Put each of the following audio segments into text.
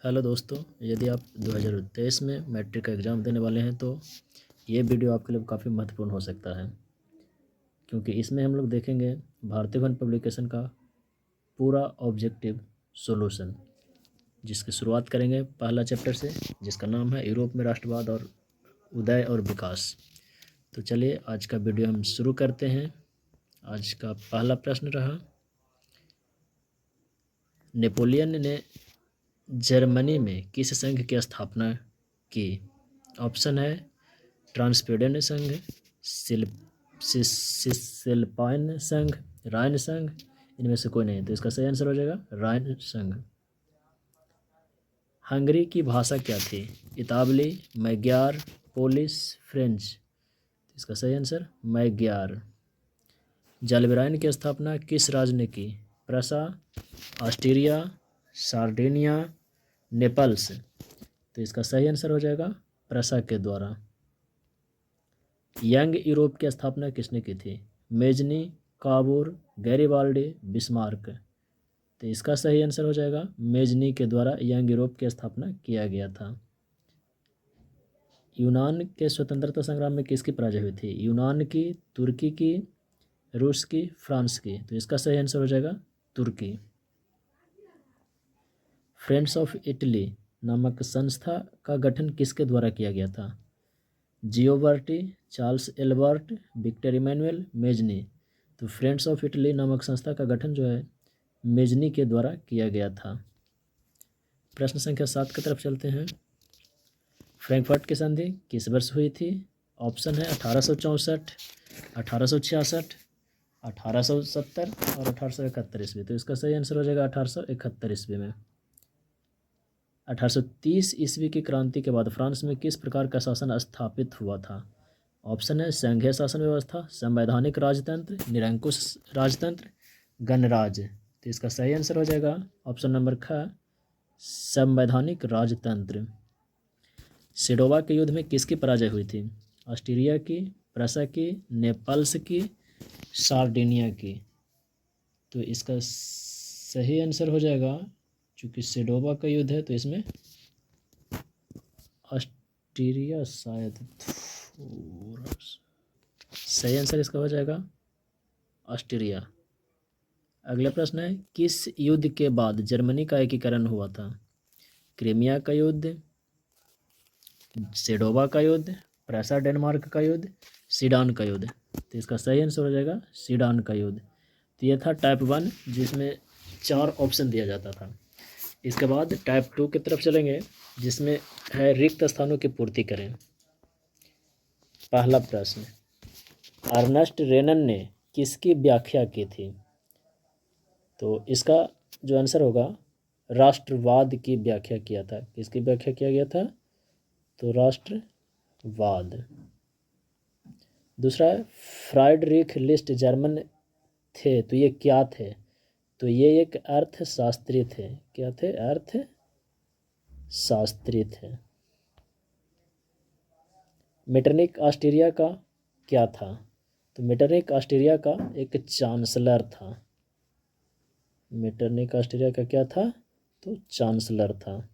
Hello दोस्तों, यदि आप 2023 में मैट्रिक का एग्ज़ाम देने वाले हैं तो ये वीडियो आपके लिए काफ़ी महत्वपूर्ण हो सकता है, क्योंकि इसमें हम लोग देखेंगे भारतीय वन पब्लिकेशन का पूरा ऑब्जेक्टिव सॉल्यूशन, जिसकी शुरुआत करेंगे पहला चैप्टर से, जिसका नाम है यूरोप में राष्ट्रवाद और उदय और विकास। तो चलिए आज का वीडियो हम शुरू करते हैं। आज का पहला प्रश्न रहा, नेपोलियन ने जर्मनी में किस संघ की स्थापना की? ऑप्शन है ट्रांसपीडन संघ, सिसिलपाइन संघ, राइन संघ, इनमें से कोई नहीं। तो इसका सही आंसर हो जाएगा राइन संघ। हंगरी की भाषा क्या थी? इतालवी, मैग्यार, पोलिश, फ्रेंच। इसका सही आंसर मैग्यार। जलविरायन की स्थापना किस राज्य ने की? प्रसा, ऑस्ट्रिया, सार्डिनिया, नेपल्स। तो इसका सही आंसर हो जाएगा प्रसा के द्वारा। यंग यूरोप की स्थापना किसने की थी? Mazzini, काबूर, Garibaldi, Bismarck. तो इसका सही आंसर हो जाएगा मेजनी के द्वारा यंग यूरोप की स्थापना किया गया था। यूनान के स्वतंत्रता संग्राम में किसकी पराजय हुई थी? यूनान की, तुर्की की, रूस की, फ्रांस की। तो इसका सही आंसर हो जाएगा तुर्की। फ्रेंड्स ऑफ इटली नामक संस्था का गठन किसके द्वारा किया गया था? Gioberti, Charles Albert, Victor Emmanuel, Mazzini. तो फ्रेंड्स ऑफ इटली नामक संस्था का गठन जो है मेजनी के द्वारा किया गया था। प्रश्न संख्या 7 की तरफ चलते हैं। फ्रैंकफर्ट की संधि किस वर्ष हुई थी? ऑप्शन है 1864, 1866, 1870 और 1871 ईस्वी। तो इसका सही आंसर हो जाएगा 1871 ईस्वी में। 1830 ईस्वी की क्रांति के बाद फ्रांस में किस प्रकार का शासन स्थापित हुआ था? ऑप्शन है संघीय शासन व्यवस्था, संवैधानिक राजतंत्र, निरंकुश राजतंत्र, गणराज्य। तो इसका सही आंसर हो जाएगा ऑप्शन नंबर ख, संवैधानिक राजतंत्र। सेडोवा के युद्ध में किसकी पराजय हुई थी? ऑस्ट्रिया की, प्रसा की, नेपल्स की, सार्डिनिया की। तो इसका सही आंसर हो जाएगा, चूँकि सेडोवा का युद्ध है तो इसमें ऑस्ट्रिया शायद। सही आंसर इसका हो जाएगा ऑस्ट्रिया। अगला प्रश्न है, किस युद्ध के बाद जर्मनी का एकीकरण हुआ था? क्रीमिया का युद्ध, सेडोवा का युद्ध, प्रेसा डेनमार्क का युद्ध, सीडान का युद्ध। तो इसका सही आंसर हो जाएगा सीडान का युद्ध। तो ये था टाइप 1, जिसमें 4 ऑप्शन दिया जाता था। इसके बाद टाइप 2 की तरफ चलेंगे, जिसमें है रिक्त स्थानों की पूर्ति करें। पहला प्रश्न, अर्नेस्ट रेनन ने किसकी व्याख्या की थी? तो इसका जो आंसर होगा राष्ट्रवाद की व्याख्या किया था। किसकी व्याख्या किया गया था? तो राष्ट्रवाद। दूसरा है फ्राइडरिख लिस्ट जर्मन थे, तो ये क्या थे? तो ये एक अर्थशास्त्री थे। क्या थे? अर्थशास्त्री थे। मेटरनिख ऑस्ट्रिया का क्या था? तो मेटरनिख ऑस्ट्रिया का एक चांसलर था। मेटरनिख ऑस्ट्रिया का क्या था? तो चांसलर था।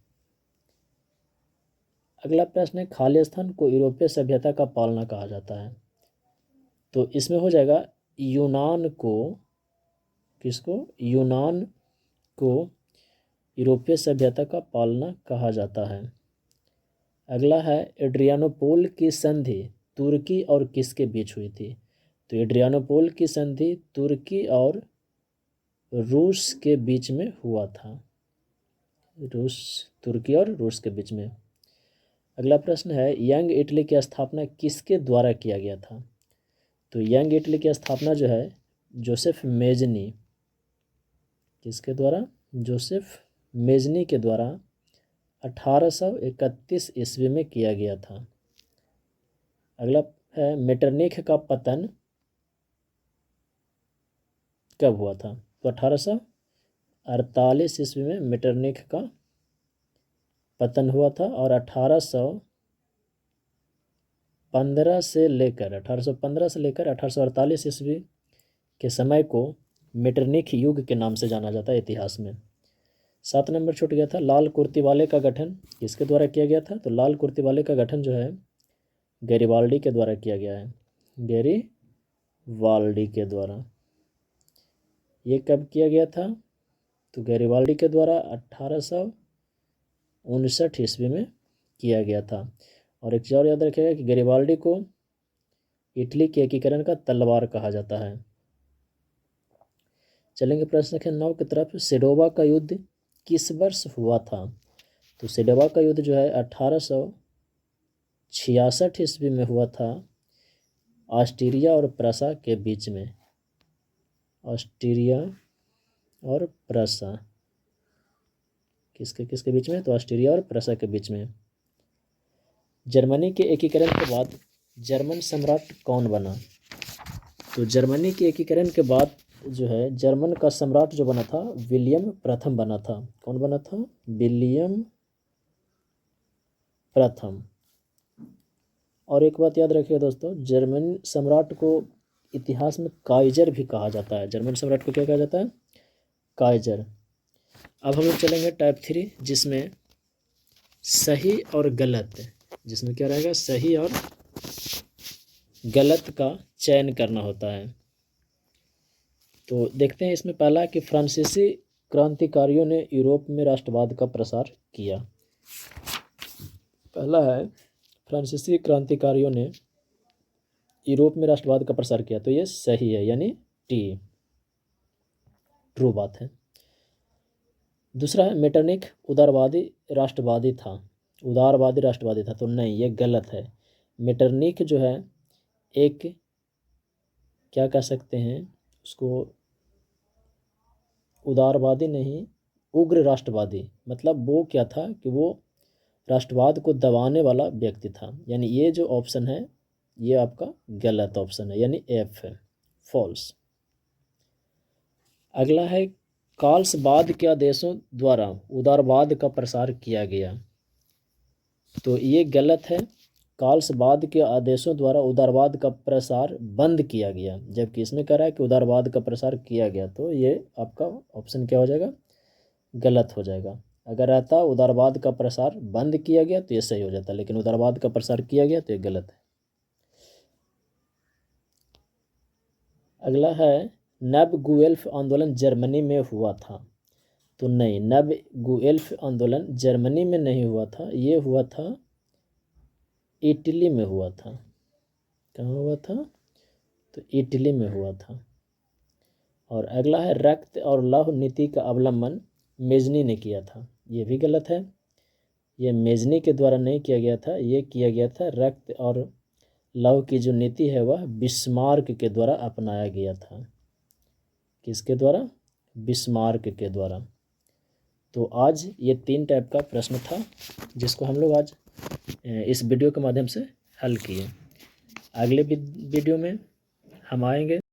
अगला प्रश्न है, खालिस्तान को यूरोपीय सभ्यता का पालना कहा जाता है। तो इसमें हो जाएगा यूनान को, किसको? यूनान को यूरोपीय सभ्यता का पालना कहा जाता है। अगला है, एड्रियानोपोल की संधि तुर्की और किसके बीच हुई थी? तो एड्रियानोपोल की संधि तुर्की और रूस के बीच में हुआ था। तुर्की और रूस के बीच में। अगला प्रश्न है, यंग इटली की स्थापना किसके द्वारा किया गया था? तो यंग इटली की स्थापना जो है जोसेफ मेजनी, किसके द्वारा? जोसेफ मेजनी के द्वारा 1831 ईस्वी में किया गया था। अगला है, मेटरनिख का पतन कब हुआ था? तो 1848 ईस्वी में मेटरनिख का पतन हुआ था और 1815 से लेकर 1848 ईस्वी के समय को मेटरनिख युग के नाम से जाना जाता है इतिहास में। 7 नंबर छूट गया था, लाल कुर्ती वाले का गठन किसके द्वारा किया गया था? तो लाल कुर्ती वाले का गठन जो है गैरिबाल्डी के द्वारा किया गया है, गैरिबाल्डी के द्वारा। ये कब किया गया था? तो गैरिबाल्डी के द्वारा 1859 ईस्वी में किया गया था। और एक चीज़ और याद रखिएगा कि गैरिबाल्डी को इटली के एकीकरण का तलवार कहा जाता है। चलेंगे प्रश्न संख्या 9 की तरफ। सेडोवा का युद्ध किस वर्ष हुआ था? तो सेडोवा का युद्ध जो है 1866 ईस्वी में हुआ था, ऑस्ट्रिया और प्रसा के बीच में। ऑस्ट्रिया और प्रसा किसके बीच में? तो ऑस्ट्रिया और प्रसा के बीच में। जर्मनी के एकीकरण के बाद जर्मन सम्राट कौन बना? तो जर्मनी के एकीकरण के बाद जो है जर्मन का सम्राट जो बना था विलियम प्रथम बना था। कौन बना था? विलियम प्रथम। और एक बात याद रखिए दोस्तों, जर्मन सम्राट को इतिहास में काइजर भी कहा जाता है। जर्मन सम्राट को क्या कहा जाता है? काइजर। अब हम लोग चलेंगे टाइप 3, जिसमें सही और गलत, जिसमें क्या रहेगा? सही और गलत का चयन करना होता है। तो देखते हैं इसमें पहला कि फ्रांसीसी क्रांतिकारियों ने यूरोप में राष्ट्रवाद का प्रसार किया। पहला है फ्रांसीसी क्रांतिकारियों ने यूरोप में राष्ट्रवाद का प्रसार किया, तो ये सही है, यानी टी, ट्रू बात है। दूसरा है मेटरनिख उदारवादी राष्ट्रवादी था। उदारवादी राष्ट्रवादी था, तो नहीं, ये गलत है। मेटरनिख जो है एक क्या कह सकते हैं उसको, उदारवादी नहीं, उग्र राष्ट्रवादी। मतलब वो क्या था कि वो राष्ट्रवाद को दबाने वाला व्यक्ति था। यानी ये जो ऑप्शन है ये आपका गलत ऑप्शन है, यानी एफ है, फॉल्स। अगला है कार्लसबाद के आदेशों द्वारा उदारवाद का प्रसार किया गया, तो ये गलत है। कार्लसबाद के आदेशों द्वारा उदारवाद का प्रसार बंद किया गया, जबकि इसमें कह रहा है कि उदारवाद का प्रसार किया गया, तो ये आपका ऑप्शन क्या हो जाएगा? गलत हो जाएगा। अगर रहता उदारवाद का प्रसार बंद किया गया तो ये सही हो जाता, लेकिन उदारवाद का प्रसार किया गया तो ये गलत है। अगला है नव गुएल्फ आंदोलन जर्मनी में हुआ था, तो नहीं, नव गुएल्फ आंदोलन जर्मनी में नहीं हुआ था, ये हुआ था इटली में हुआ था। कहाँ हुआ था? तो इटली में हुआ था। और अगला है रक्त और लौह नीति का अवलंबन मेजनी ने किया था, ये भी गलत है। ये मेजनी के द्वारा नहीं किया गया था, ये किया गया था रक्त और लौह की जो नीति है वह बिस्मार्क के द्वारा अपनाया गया था। किसके द्वारा? बिस्मार्क के द्वारा। तो आज ये 3 टाइप का प्रश्न था जिसको हम लोग आज इस वीडियो के माध्यम से हल किए। अगले वीडियो में हम आएंगे